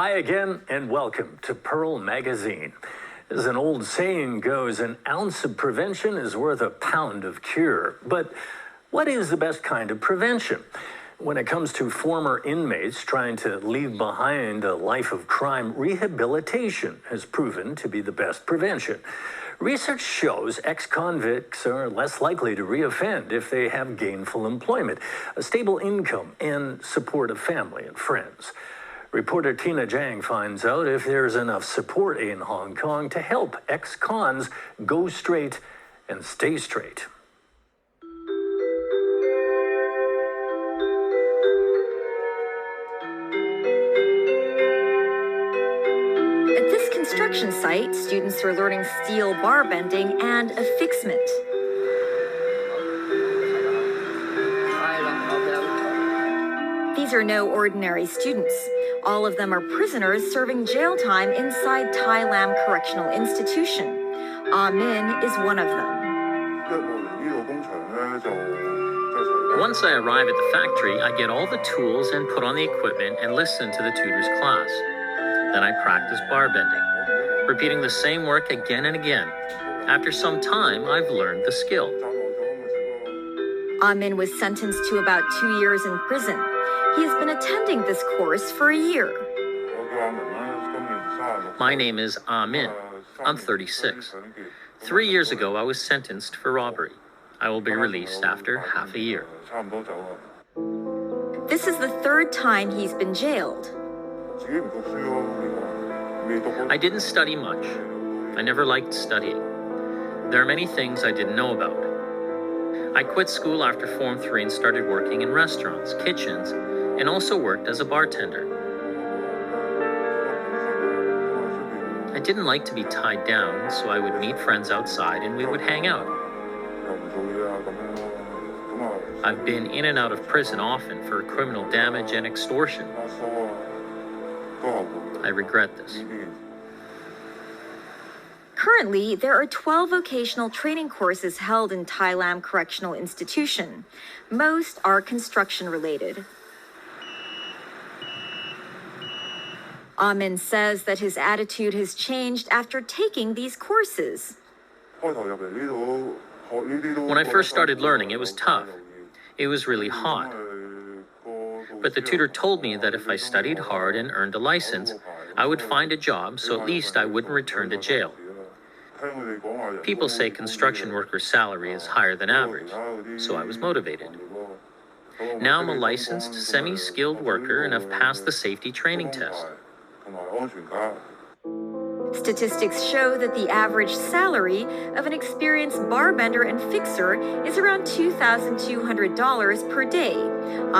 Hi again, and welcome to Pearl Magazine. As an old saying goes, an ounce of prevention is worth a pound of cure. But what is the best kind of prevention? When it comes to former inmates trying to leave behind a life of crime, rehabilitation has proven to be the best prevention. Research shows ex-convicts are less likely to reoffend if they have gainful employment, a stable income, and support of family and friends. Reporter Tina Jiang finds out if there's enough support in Hong Kong to help ex-cons go straight and stay straight. At this construction site, students are learning steel bar bending and affixment. These are no ordinary students. All of them are prisoners serving jail time inside Thailand Correctional Institution. Min is one of them. Once I arrive at the factory, I get all the tools and put on the equipment and listen to the tutor's class. Then I practice bar bending, repeating the same work again and again. After some time, I've learned the skill. Min was sentenced to about 2 years in prison. He has been attending this course for a year. My name is Min. I'm 36. 3 years ago, I was sentenced for robbery. I will be released after half a year. This is the third time he's been jailed. I didn't study much. I never liked studying. There are many things I didn't know about. I quit school after Form 3 and started working in restaurants, kitchens, and also worked as a bartender. I didn't like to be tied down, so I would meet friends outside and we would hang out. I've been in and out of prison often for criminal damage and extortion. I regret this. Currently, there are 12 vocational training courses held in Thailand Correctional Institution. Most are construction related. Min says that his attitude has changed after taking these courses. When I first started learning, it was tough. It was really hot. But the tutor told me that if I studied hard and earned a license, I would find a job, so at least I wouldn't return to jail. People say construction workers' salary is higher than average, so I was motivated. Now I'm a licensed, semi-skilled worker and I've passed the safety training test. Statistics show that the average salary of an experienced barbender and fixer is around $2,200 per day.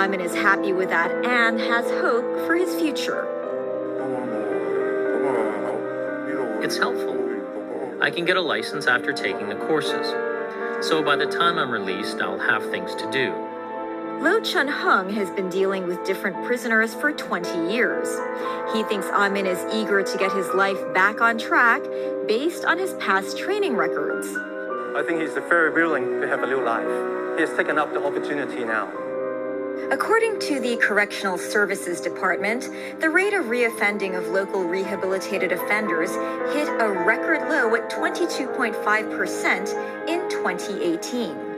Min is happy with that and has hope for his future. It's helpful. I can get a license after taking the courses. So by the time I'm released, I'll have things to do. Lo Chun Hung has been dealing with different prisoners for 20 years. He thinks Min is eager to get his life back on track based on his past training records. I think he's very willing to have a new life. He has taken up the opportunity now. According to the Correctional Services Department, the rate of reoffending of local rehabilitated offenders hit a record low at 22.5% in 2018.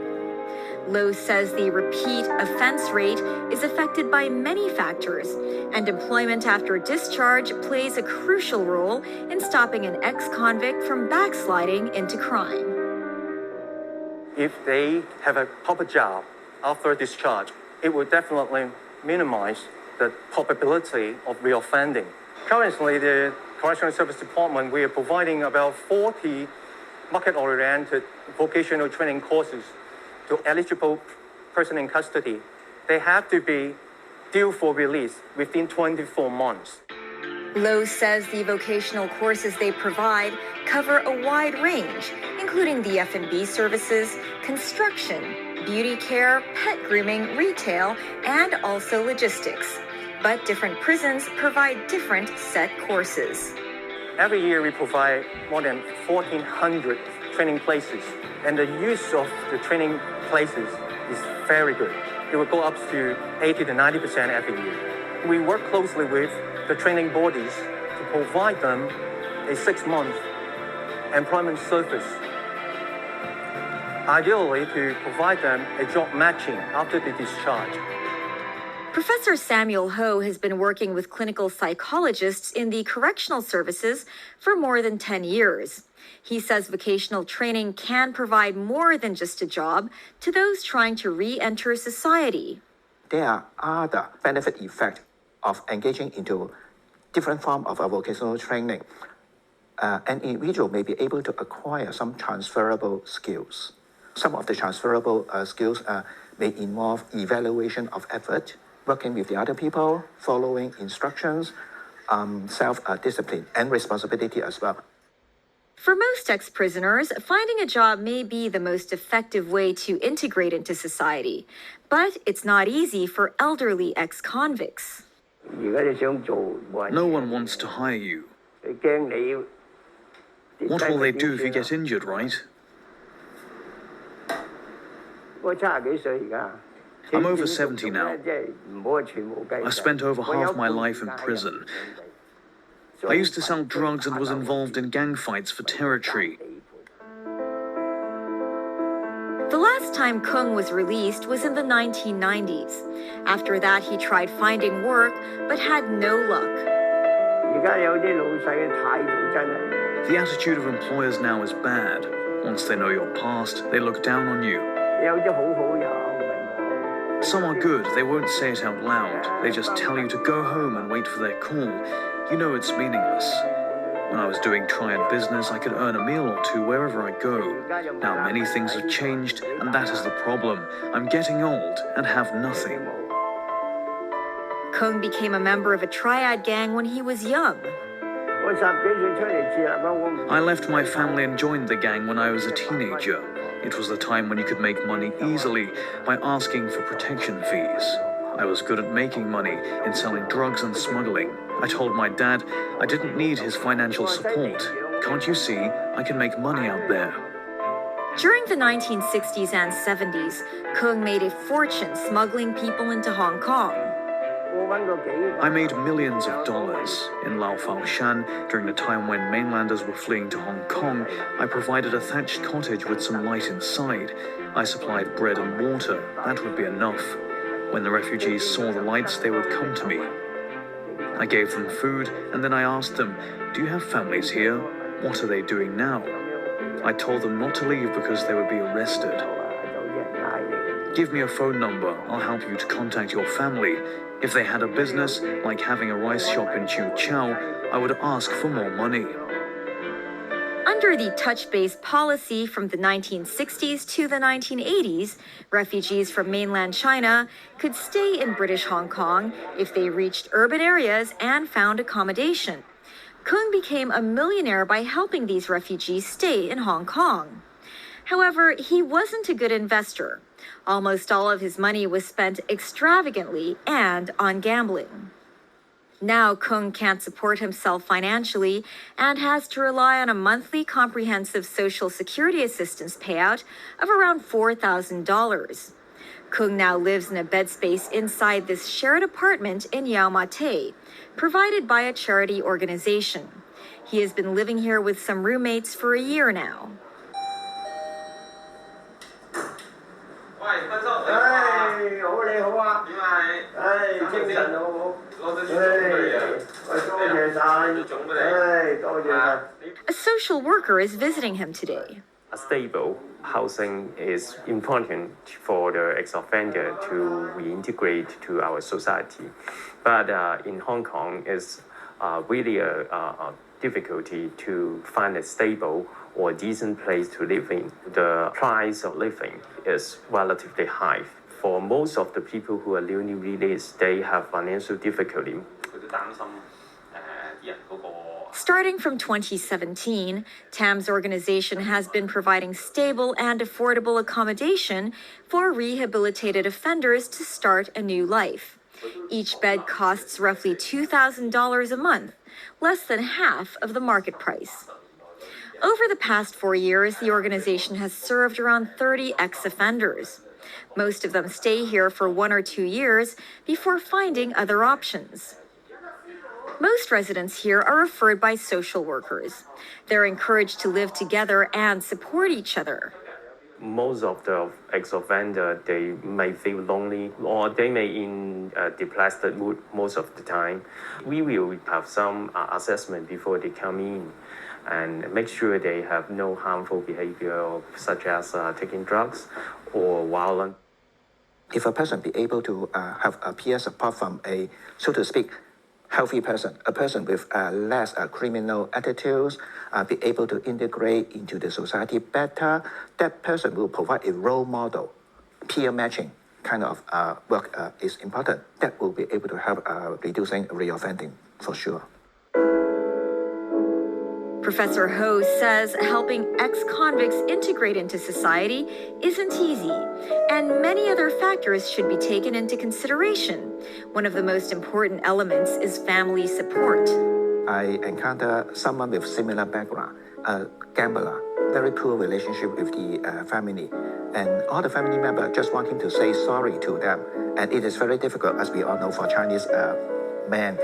Lowe says the repeat offense rate is affected by many factors, and employment after discharge plays a crucial role in stopping an ex-convict from backsliding into crime. If they have a proper job after discharge, it will definitely minimize the probability of reoffending. Currently, the Correctional Service Department, we are providing about 40 market-oriented vocational training courses to eligible person in custody. They have to be due for release within 24 months. Lowe says the vocational courses they provide cover a wide range, including the F&B services, construction, beauty care, pet grooming, retail, and also logistics. But different prisons provide different set courses. Every year we provide more than 1,400 training places, and the use of the training places is very good. it will go up to 80 to 90% every year. We work closely with the training bodies to provide them a 6-month employment service, ideally to provide them a job matching after the discharge. Professor Samuel Ho has been working with clinical psychologists in the correctional services for more than 10 years. He says vocational training can provide more than just a job to those trying to re-enter society. There are other benefit effects of engaging into different form of a vocational training. An individual may be able to acquire some transferable skills. Some of the transferable skills may involve evaluation of effort, working with the other people, following instructions, self-discipline, and responsibility as well. For most ex-prisoners, finding a job may be the most effective way to integrate into society, but it's not easy for elderly ex-convicts. No one wants to hire you. What will they do if you get injured, right? I'm over 70 now. I've spent over half my life in prison. I used to sell drugs and was involved in gang fights for territory. The last time Kung was released was in the 1990s. After that, he tried finding work, but had no luck. The attitude of employers now is bad. Once they know your past, they look down on you. Some are good, they won't say it out loud. They just tell you to go home and wait for their call. You know it's meaningless. When I was doing triad business, I could earn a meal or two wherever I go. Now many things have changed, and that is the problem. I'm getting old and have nothing. Kung became a member of a triad gang when he was young. I left my family and joined the gang when I was a teenager. It was the time when you could make money easily by asking for protection fees. I was good at making money in selling drugs and smuggling. I told my dad I didn't need his financial support. Can't you see, I can make money out there. During the 1960s and 70s, Kung made a fortune smuggling people into Hong Kong. I made millions of dollars. In Lao Fao Shan, during the time when mainlanders were fleeing to Hong Kong, I provided a thatched cottage with some light inside. I supplied bread and water. That would be enough. When the refugees saw the lights, they would come to me. I gave them food, and then I asked them, "Do you have families here? What are they doing now?" I told them not to leave because they would be arrested. Give me a phone number, I'll help you to contact your family. If they had a business, like having a rice shop in Chiu Chow, I would ask for more money. Under the touch-based policy from the 1960s to the 1980s, refugees from mainland China could stay in British Hong Kong if they reached urban areas and found accommodation. Kung became a millionaire by helping these refugees stay in Hong Kong. However, he wasn't a good investor. Almost all of his money was spent extravagantly and on gambling. Now Kung can't support himself financially and has to rely on a monthly comprehensive social security assistance payout of around $4,000. Kung now lives in a bed space inside this shared apartment in Yau Ma Tei, provided by a charity organization. He has been living here with some roommates for a year now. A social worker is visiting him today. A stable housing is important for the ex-offender to reintegrate to our society. But in Hong Kong, it's really a difficulty to find a stable or decent place to live in. The price of living is relatively high. For most of the people who are newly released, they have financial difficulty. Starting from 2017, TAM's organization has been providing stable and affordable accommodation for rehabilitated offenders to start a new life. Each bed costs roughly $2,000 a month, less than half of the market price. Over the past 4 years, the organization has served around 30 ex-offenders. Most of them stay here for 1 or 2 years before finding other options. Most residents here are referred by social workers. They're encouraged to live together and support each other. Most of the ex-offender, they may feel lonely or they may in a depressed mood most of the time. We will have some assessment before they come in and make sure they have no harmful behavior such as taking drugs or violence. If a person be able to have a peer support from a, so to speak, healthy person, a person with less criminal attitudes, be able to integrate into the society better, that person will provide a role model. Peer matching kind of work is important. That will be able to help reducing reoffending for sure. Professor Ho says helping ex-convicts integrate into society isn't easy, and many other factors should be taken into consideration. One of the most important elements is family support. I encounter someone with similar background, a gambler, very poor relationship with the family, and all the family members just want him to say sorry to them, and it is very difficult, as we all know, for Chinese man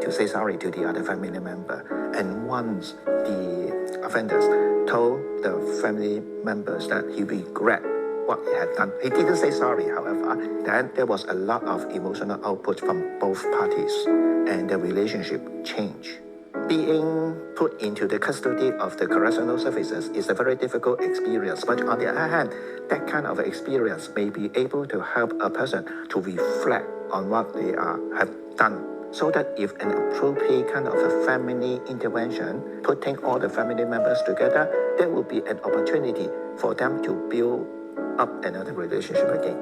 to say sorry to the other family member. And once the offenders told the family members that he regret what he had done, he didn't say sorry, however, then there was a lot of emotional output from both parties, and the relationship changed. Being put into the custody of the correctional services is a very difficult experience, but on the other hand, that kind of experience may be able to help a person to reflect on what they have done, so that if an appropriate kind of a family intervention, putting all the family members together, there will be an opportunity for them to build up another relationship again.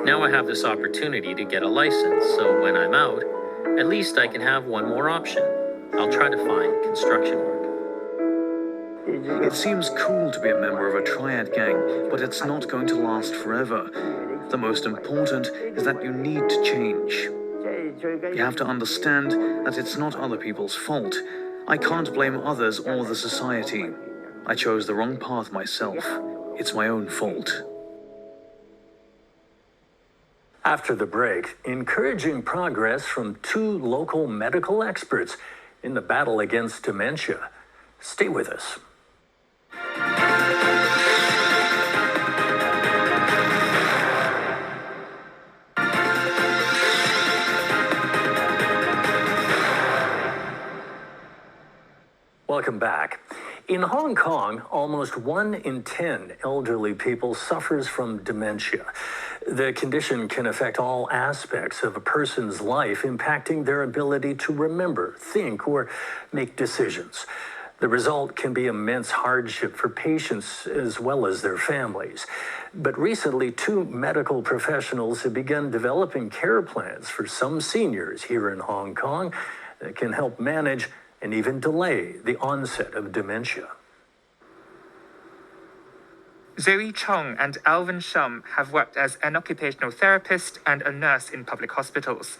Now I have this opportunity to get a license, so when I'm out, at least I can have one more option. I'll try to find construction work. It seems cool to be a member of a triad gang, but it's not going to last forever. The most important is that you need to change. You have to understand that it's not other people's fault. I can't blame others or the society. I chose the wrong path myself. It's my own fault. After the break, encouraging progress from 2 local medical experts in the battle against dementia. Stay with us. Welcome back. In Hong Kong, almost 1 in 10 elderly people suffers from dementia. The condition can affect all aspects of a person's life, impacting their ability to remember, think, or make decisions. The result can be immense hardship for patients as well as their families. But recently, 2 medical professionals have begun developing care plans for some seniors here in Hong Kong that can help manage and even delay the onset of dementia. Zoe Chong and Alvin Shum have worked as an occupational therapist and a nurse in public hospitals.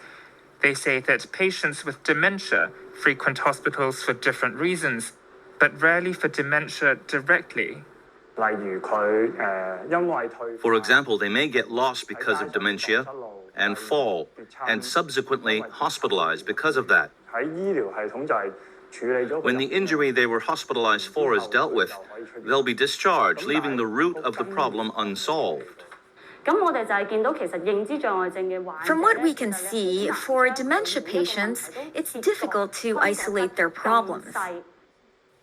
They say that patients with dementia frequent hospitals for different reasons, but rarely for dementia directly. For example, they may get lost because of dementia and fall, and subsequently hospitalized because of that. When the injury they were hospitalized for is dealt with, they'll be discharged, leaving the root of the problem unsolved. From what we can see, for dementia patients, it's difficult to isolate their problems.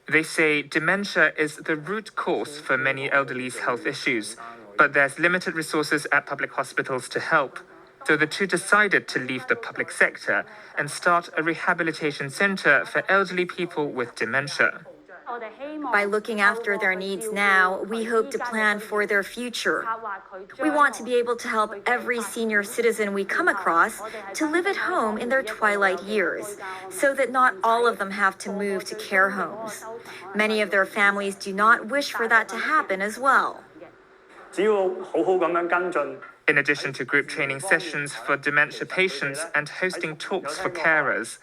They say dementia is the root cause for many elderly's health issues, but there's limited resources at public hospitals to help. So the 2 decided to leave the public sector and start a rehabilitation center for elderly people with dementia. By looking after their needs now, we hope to plan for their future. We want to be able to help every senior citizen we come across to live at home in their twilight years, so that not all of them have to move to care homes. Many of their families do not wish for that to happen as well. In addition to group training sessions for dementia patients and hosting talks for carers,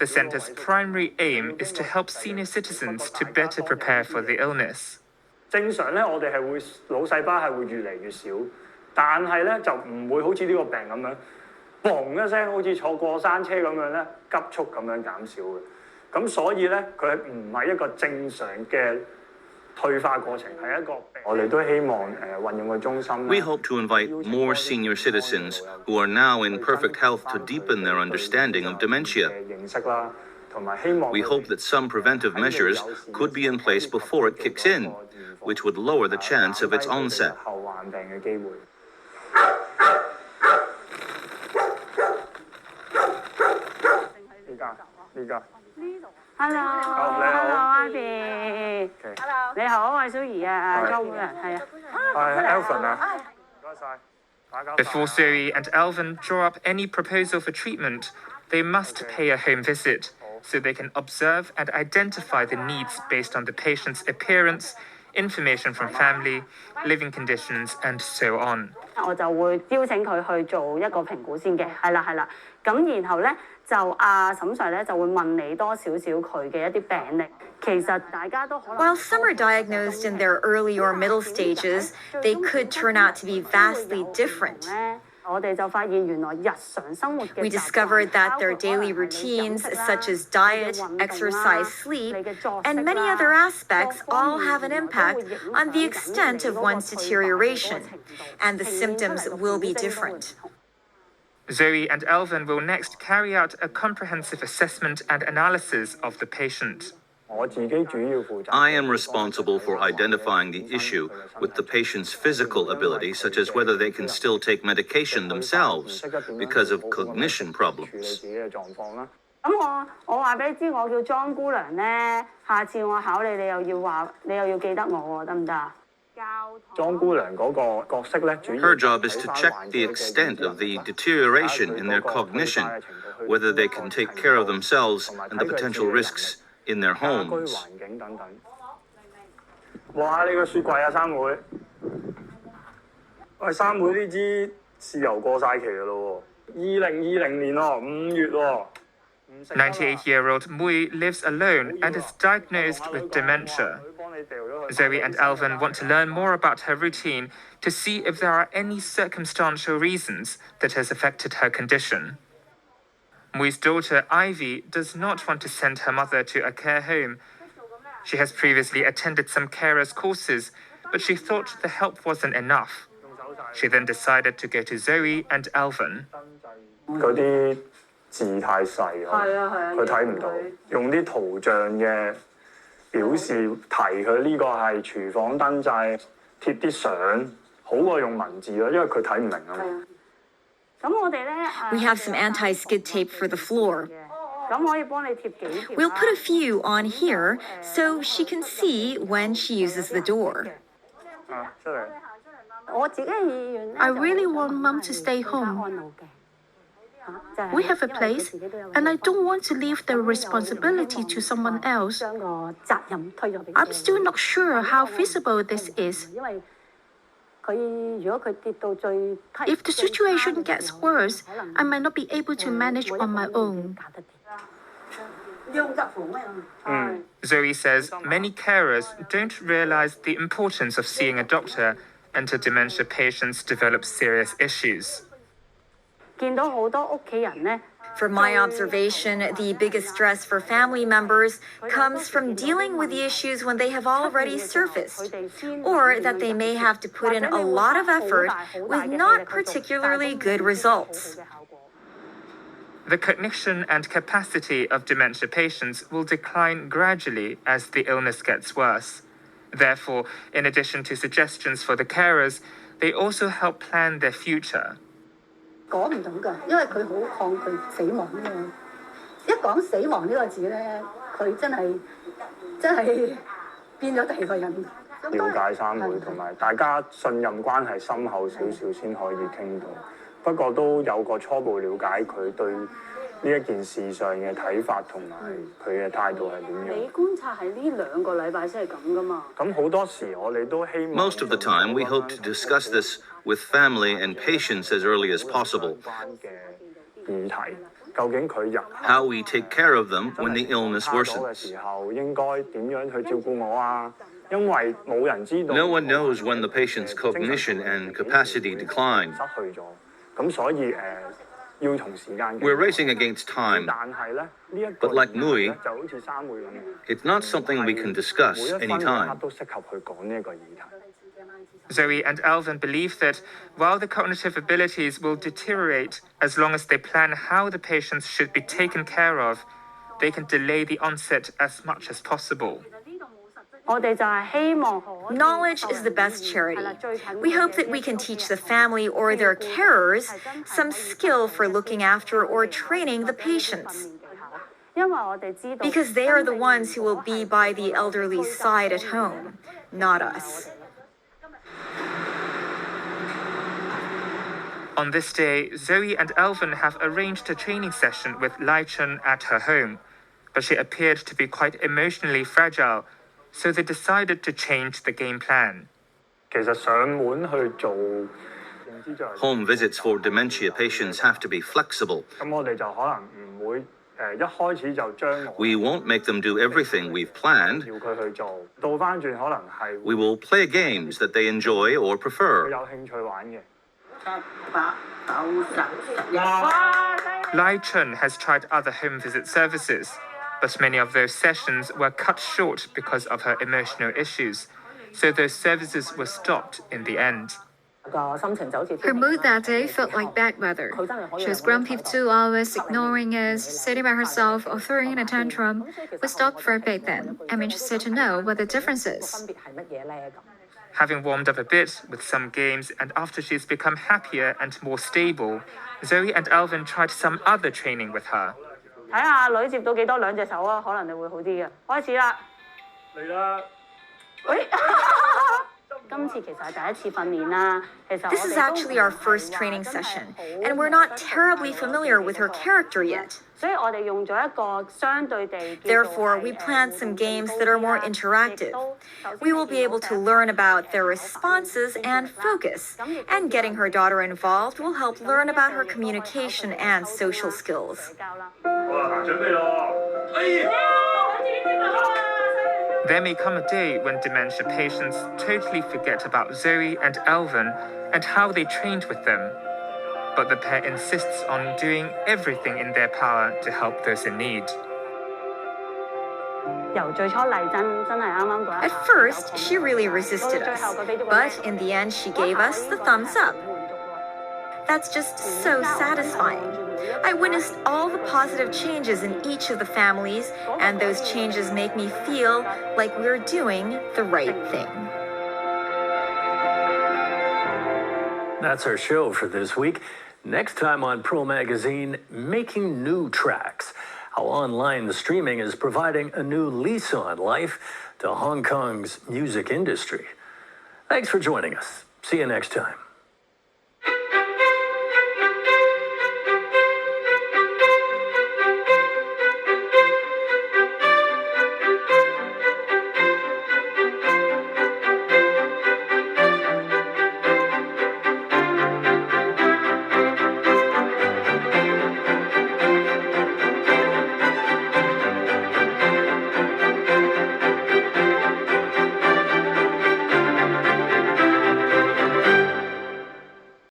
the center's primary aim is to help senior citizens to better prepare for the illness. 正常咧，我哋係會腦細胞係會越嚟越少，但係咧就唔會好似呢個病咁樣，嘣一聲好似坐過山車咁樣咧，急速咁樣減少嘅。咁所以咧，佢唔係一個正常嘅退化過程，係一個病。我哋都希望運用個中心。We hope to invite more senior citizens who are now in perfect health to deepen their understanding of dementia. We hope that some preventive measures could be in place before it kicks in, which would lower the chance of its onset. Hello, Ivy. Hello. 你好，我係小儀啊，莊會人係啊。係 Alvin 啊。 Before Zoe and Alvin draw up any proposal for treatment, they must pay a home visit so they can observe and identify the needs based on the patient's appearance, information from family, living conditions, and so on. 我就會邀請佢去做一個評估先嘅，係啦係啦。咁然後咧就阿沈 Sir 咧就會問你多少少佢嘅一啲病歷。其實大家都可能。While some are diagnosed in their early or middle stages, they could turn out to be vastly different. We discovered that their daily routines, such as diet, exercise, sleep, and many other aspects, all have an impact on the extent of one's deterioration, and the symptoms will be different. Zoe and Alvin will next carry out a comprehensive assessment and analysis of the patient. I am responsible for identifying the issue with the patient's physical ability, such as whether they can still take medication themselves because of cognition problems. 我話俾你知，我叫莊姑娘咧，下次我考你，你又要記得我喎，得唔得啊？ Her job is to check the extent of the deterioration in their cognition, whether they can take care of themselves, and the potential risks in their homes. 哇！你個雪櫃啊，三妹。喂，三妹呢支豉油過晒期㗎咯喎，2020年喎，5月喎。 98-year-old Mui lives alone and is diagnosed with dementia. Zoe and Alvin want to learn more about her routine to see if there are any circumstantial reasons that has affected her condition. Mui's daughter, Ivy, does not want to send her mother to a care home. She has previously attended some carers courses, but she thought the help wasn't enough. She then decided to go to Zoe and Alvin. 嗰啲字太細啊，佢睇唔到，用啲圖像嘅表示提佢呢個係廚房燈掣，貼啲相，好過用文字咯，因為佢睇唔明啊嘛。 We have some anti-skid tape for the floor. We'll put a few on here so she can see when she uses the door. I really want Mum to stay home. We have a place, and I don't want to leave the responsibility to someone else. I'm still not sure how feasible this is. If the situation gets worse, I might not be able to manage on my own. Zoe says many carers don't realize the importance of seeing a doctor until dementia patients develop serious issues. From my observation, the biggest stress for family members comes from dealing with the issues when they have already surfaced, or that they may have to put in a lot of effort with not particularly good results. The cognition and capacity of dementia patients will decline gradually as the illness gets worse. Therefore, in addition to suggestions for the carers, they also help plan their future. 講唔到㗎，因為佢好抗拒死亡㗎嘛。一講死亡呢個字咧，佢真係變咗第二個人。了解三妹同埋大家信任關係深厚少少先可以傾到，不過都有個初步了解佢對呢一件事上嘅睇法同埋佢嘅態度係點樣。你觀察係呢2個禮拜先係咁㗎嘛？咁好多時我哋都希望。 Most of the time, we hope to discuss this with family and patients as early as possible. How we take care of them when the illness worsens. 因為冇人知道。 No one knows when the patient's cognition and capacity decline. 失去咗，咁所以要同時間。 We're racing against time. 但係咧呢一個 But like Mui, 就好似三妹咁。 it's not something we can discuss 每一分每一刻 anytime. 都適合去講呢一個議題。 Zoe and Alvin believe that while the cognitive abilities will deteriorate as long as they plan how the patients should be taken care of, they can delay the onset as much as possible. Knowledge is the best charity. We hope that we can teach the family or their carers some skill for looking after or training the patients. Because they are the ones who will be by the elderly's side at home, not us. On this day, Zoe and Alvin have arranged a training session with Lai Chun at her home, but she appeared to be quite emotionally fragile, so they decided to change the game plan. 其實上門去做 Home visits for dementia patients have to be flexible. 咁我哋就可能唔會一開始就將 We won't make them do everything we've planned. 要佢去做，倒翻轉可能係 We will play games that they enjoy or 佢 prefer. 有興趣玩嘅。 Lai Chun has tried other home visit services, but many of those sessions were cut short because of her emotional issues, so those services were stopped in the end. Her mood that day felt like bad weather. She was grumpy for 2 hours, ignoring us, sitting by herself or throwing a tantrum. We stopped for a bit then. I'm interested to know what the difference is. Having warmed up a bit with some games and after she's become happier and more stable, Zoe and Alvin tried some other training with her. 睇下女接到幾多兩隻手啊，可能你會好啲嘅。開始啦！嚟啦！喂，今次其實係第一次訓練啦。其實 This is actually our first training session, and we're not terribly familiar with her character yet. 所以我哋用咗一個相對地。Therefore, we planned some games that are more interactive. We will be able to learn about their responses and focus, and getting her daughter involved will help learn about her communication and social skills. There may come a day when dementia patients totally forget about Zoe and Alvin and how they trained with them. But the pair insists on doing everything in their power to help those in need. At first, she really resisted us, but in the end, she gave us the thumbs up. That's just so satisfying. I witnessed all the positive changes in each of the families, and those changes make me feel like we're doing the right thing. That's our show for this week. Next time on Pearl Magazine, Making New Tracks, how online streaming is providing a new lease on life to Hong Kong's music industry. Thanks for joining us. See you next time.